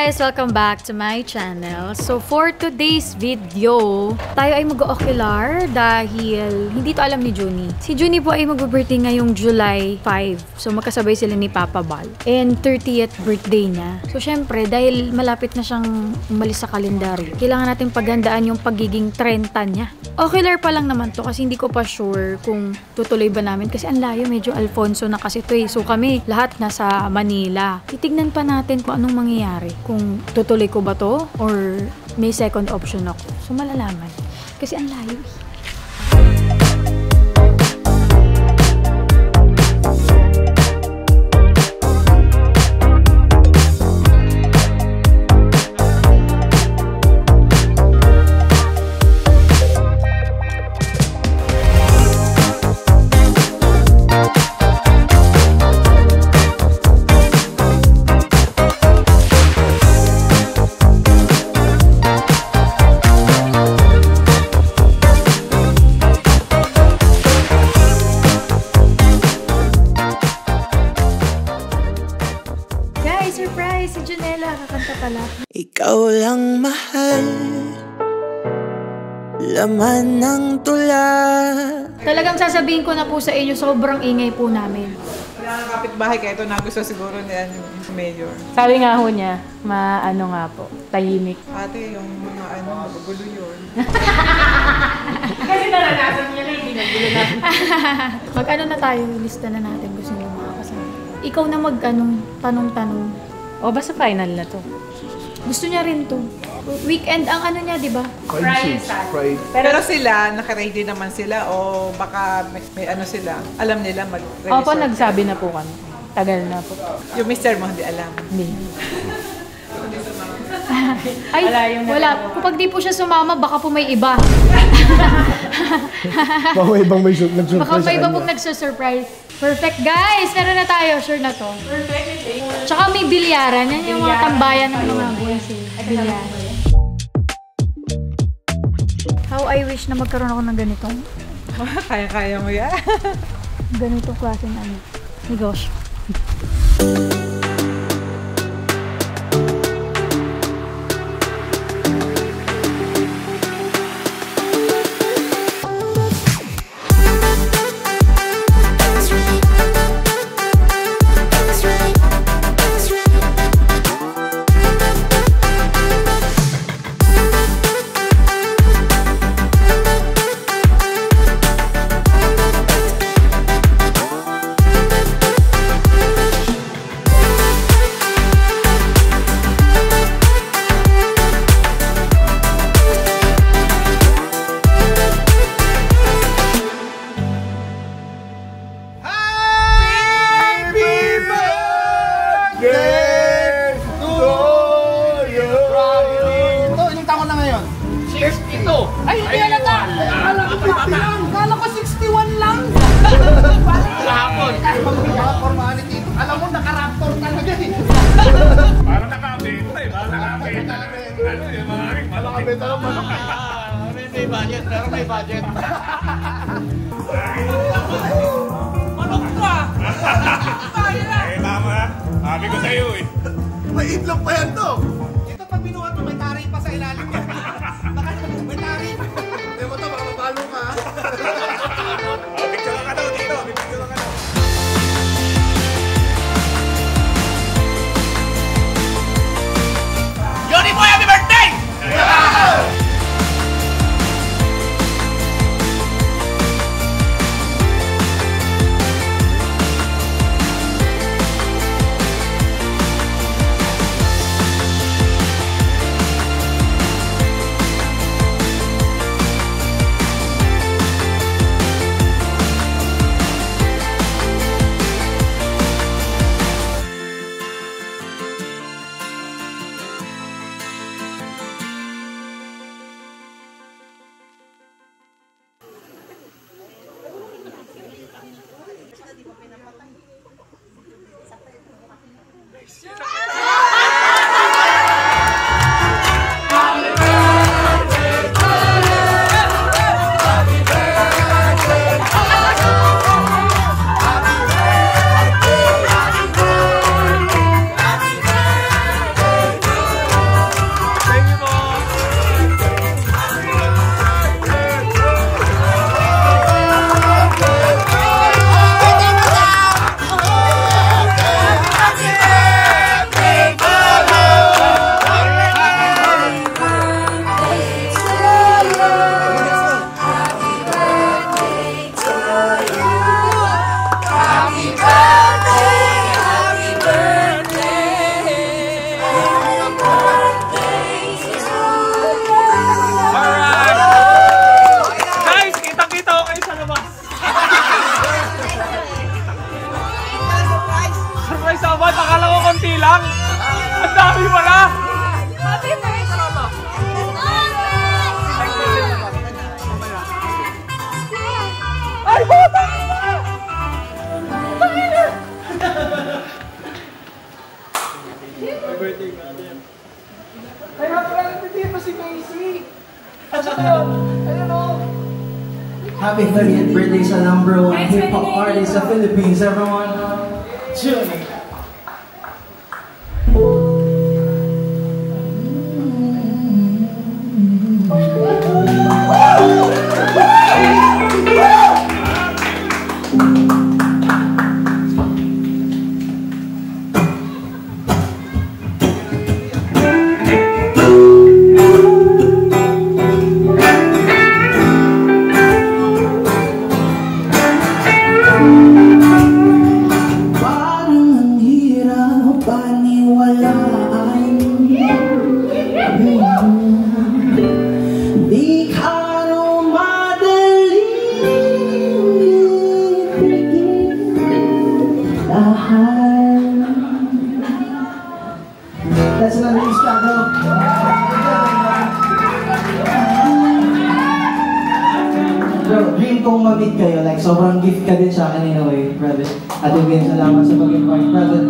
guys! Welcome back to my channel. So for today's video, tayo ay mag-ocular dahil hindi to alam ni Junie. Si Junie po ay mag-birthday ngayong July 5. So magkasabay sila ni Papa Bal. And 30th birthday niya. So syempre, dahil malapit na siyang umalis sa kalendaryo, kailangan natin paghandaan yung pagiging 30 niya. Ocular pa lang naman to kasi hindi ko pa sure kung tutuloy ba namin. Kasi ang layo, medyo Alfonso na kasi to eh. So kami, lahat nasa Manila. Titignan pa natin kung anong mangyayari. Kung tutuloy ko ba to or may second option ako. So malalaman. Kasi ang layo eh. Surprise! Si Janela, kakanta pala. Ikaw lang mahal, laman ng tula. Talagang sasabihin ko na po sa inyo, sobrang ingay po namin. Wala nang kapitbahay, kaya ito nagusto siguro ni Mayor. Sabi nga ho niya, ano nga po, tahimik. Ate, yung mga magugulo yun. Kasi naranasan niya na, hindi nagulo na. Mag-ano na tayo, lista na natin gusto niyo mga kasama. Ikaw na tanong-tanong. O, basta final na to. Gusto niya rin to. Weekend ang ano niya, di ba? Friday. Pero sila, naka-ready naman sila o baka may ano sila, alam nila mag-resort. Opo, nagsabi na po kami. Tagal na po. Yung mister mo, hindi alam. Hindi. Ay, wala. Kapag di po siya sumama, baka po may iba. Baka may ibang may nag-surprise. Baka may iba pong nagsusurprise. Perfect, guys! Meron na tayo. Sure na to. Perfect. Tsaka may bilyaran. Yan yung mga tambayan ng mga boys eh. Bilyaran. How I wish na magkaroon ako ng ganitong. Kaya-kaya mo yan. Ganitong klase na negosyo. Ay, hindi na ta! Kala ko 50 lang! Kala ko 61 lang! Kahapon! Formality. Alam mo, naka-raptor talaga eh! Parang nakabenta eh! Parang nakabenta lang eh! Ano eh, maraming malaki! Nakabenta lang malaki! May budget, pero may budget! Manok ka! Eh, mama! Sabi ko sa'yo eh! May itlog pa yan to! Ito pag binuhat mo, may tari pa sa ilalim niya! May tari! Hindi mo to, baka mapalo ka. Picture ka daw dito! Picture ka daw! Yoni Boy, happy birthday! so much. Akala ko konti lang. Ang dami pala. Ay, puta! Ay, napakalang dito si Macy. Ayun o. Happy 30th birthday sa number 1 hip-hop artist sa Philippines, everyone. Junie. That's another struggle. Bro, dream kong ma-meet kayo. Like, sobrang gift ka din sa akin in a way, brother. At Vin, salamat sa pag-invite, brother.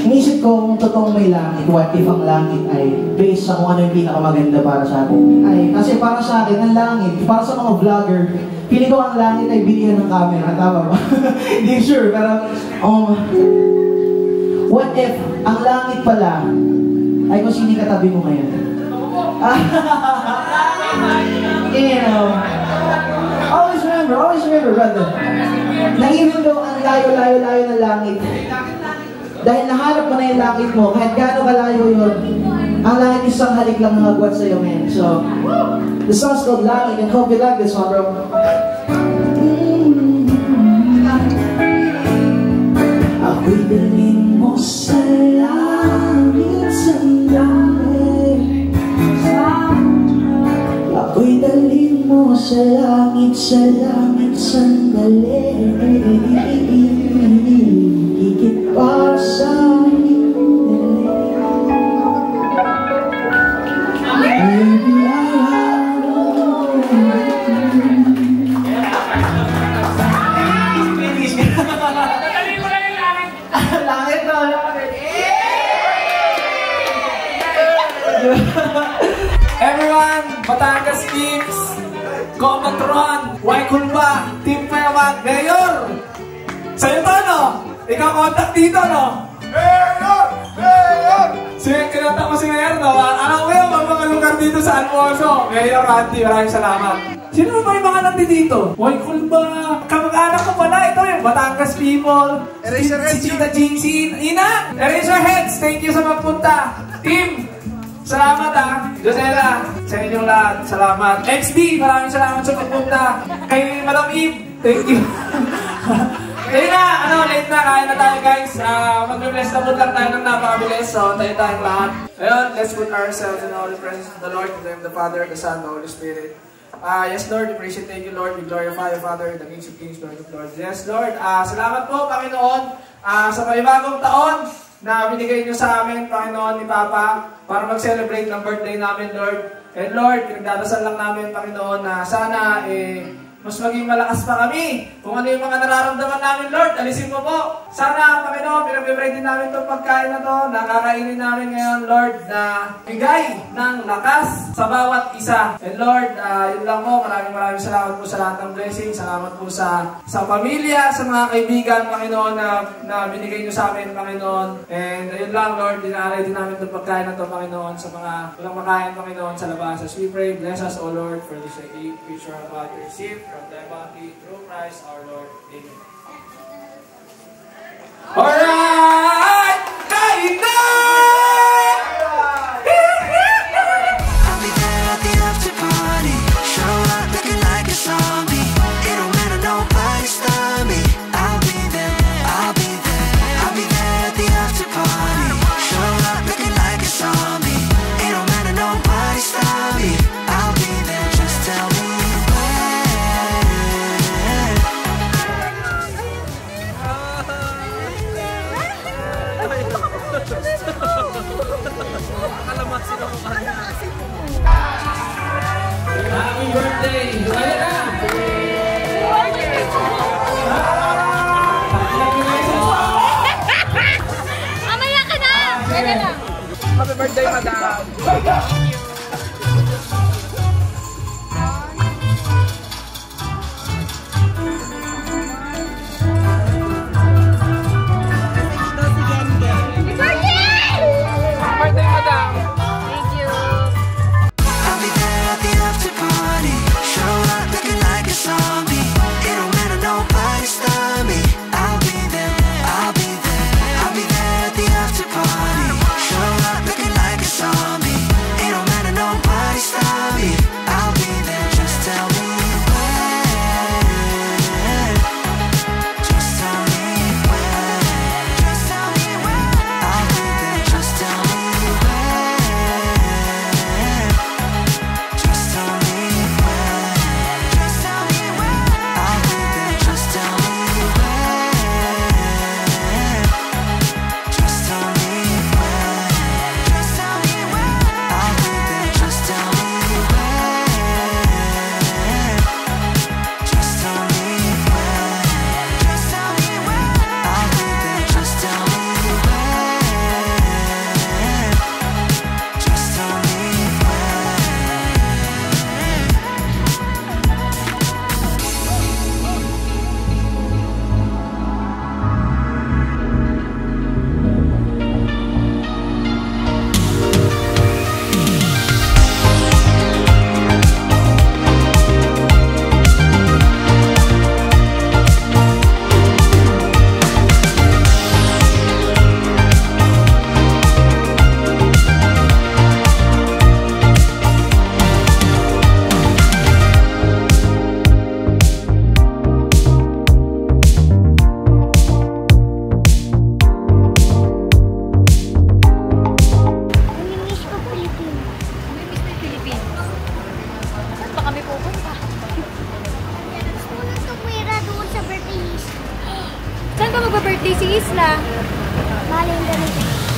Inisip ko kung totoong may langit, what if ang langit ay based sa kung ano yung pinakamaganda para sa atin. Ay, kasi para sa akin, ang langit, para sa mga vlogger, feeling ko ang langit ay bilihan ng camera. Tama ba? Hindi sure, pero what if ang langit pala ay kung sino katabi mo ngayon? You know, always remember, brother, na even though ang layo ng langit, dahil nahanap mo na yung langit mo, kahit gaano kalayo yun, ang langit isang halik lang ng agwat sa'yo, man. So, the song's called Langit, and hope you like this one, bro. Ako'y dalhin mo sa langit sandali. Ako'y dalhin mo sa langit sandali. Higit pa sa akin. Baby, Everyone, Batangas Teams, Comatron, Waikulba, Team Pewag, Mayor! Sa'yo to, no? Ikaw contact dito, no? Mayor! Sige, kinata mo si Mayor, no? Alam ko yun, mga lugar dito sa Alfonso. Mayor Randy, maraming salamat. Sino ba yung mga nandi dito? Waikulba, kamag-anak ko pala. Ito yung Batangas people. Si Chita Jinxin. Ina! Eraserheads, thank you sa magpunta. Team! Salamat Josela, sa inyong lahat, salamat. XD, maraming salamat sa pagpunta. Kay Madam Eve, thank you. Kaya na, late na, kaya na tayo guys. Mag-bless na lang tayo ng napakabilis, so tayo tayong lahat. Ayun, let's put ourselves in all the presence of the Lord, in the name of the Father, the Son, the Holy Spirit. Yes Lord, we appreciate, thank you Lord, we glorify you Father, the King of Kings, Lord of Lords. Yes Lord, salamat po Panginoon sa panibagong taon na binigay niyo sa amin, Panginoon, ni Papa, para mag-celebrate ng birthday namin, Lord. And Lord, pinagdadasal lang namin, Panginoon, na sana, mas maging malakas pa kami. Kung ano yung mga nararamdaman namin, Lord, alisin mo po. Sana, Panginoon, pinag-pray din namin itong pagkain na to, nakakainin namin ngayon, Lord, na bigay ng lakas sa bawat isa. And Lord, yun lang po, maraming salamat po sa lahat ng blessing. Salamat po sa pamilya, sa mga kaibigan, Panginoon, na binigay niyo sa amin, Panginoon. And yun lang, Lord, dinaalay din namin itong pagkain na to, Panginoon, sa mga walang makain, Panginoon, sa labas. As we pray, bless us, O Lord, for this future of God to receive from thy bounty through Christ our Lord. Amen. Alright! Kain na! I'll be there at the after party. Show up looking like a zombie. It don't matter, nobody stop me. I'll be there, I'll be there. I'll be there at the after party. Show up looking like a zombie. It don't matter, nobody stop me. I'll be there, just tell me when. Happy birthday, madam. Birthday, madam. Thank you. I'll be there at the after party. Show up looking like a zombie. It don't matter, nobody stop me. I'll be there, I'll be there. I'll be there at the after party. Show up looking like a zombie. It don't matter, nobody stop me. I'll be there, just tell me when. Just tell me when. Just tell me when. I'll be there, just tell me when. Just tell me when. Just tell me when. I'll be there, just tell me when. Just tell me when. Just tell me when. I'll be there, just tell me when. Just tell me when. Just tell me when. I'll be there, just tell me when. Just tell me Namimiss ko Philippines. Namimiss mo yung Philippines. Saan ba kami pupunta? Gusto ko lang tumira doon sa birthday list. Saan ba mag-birthday si Isla? Maling ganito.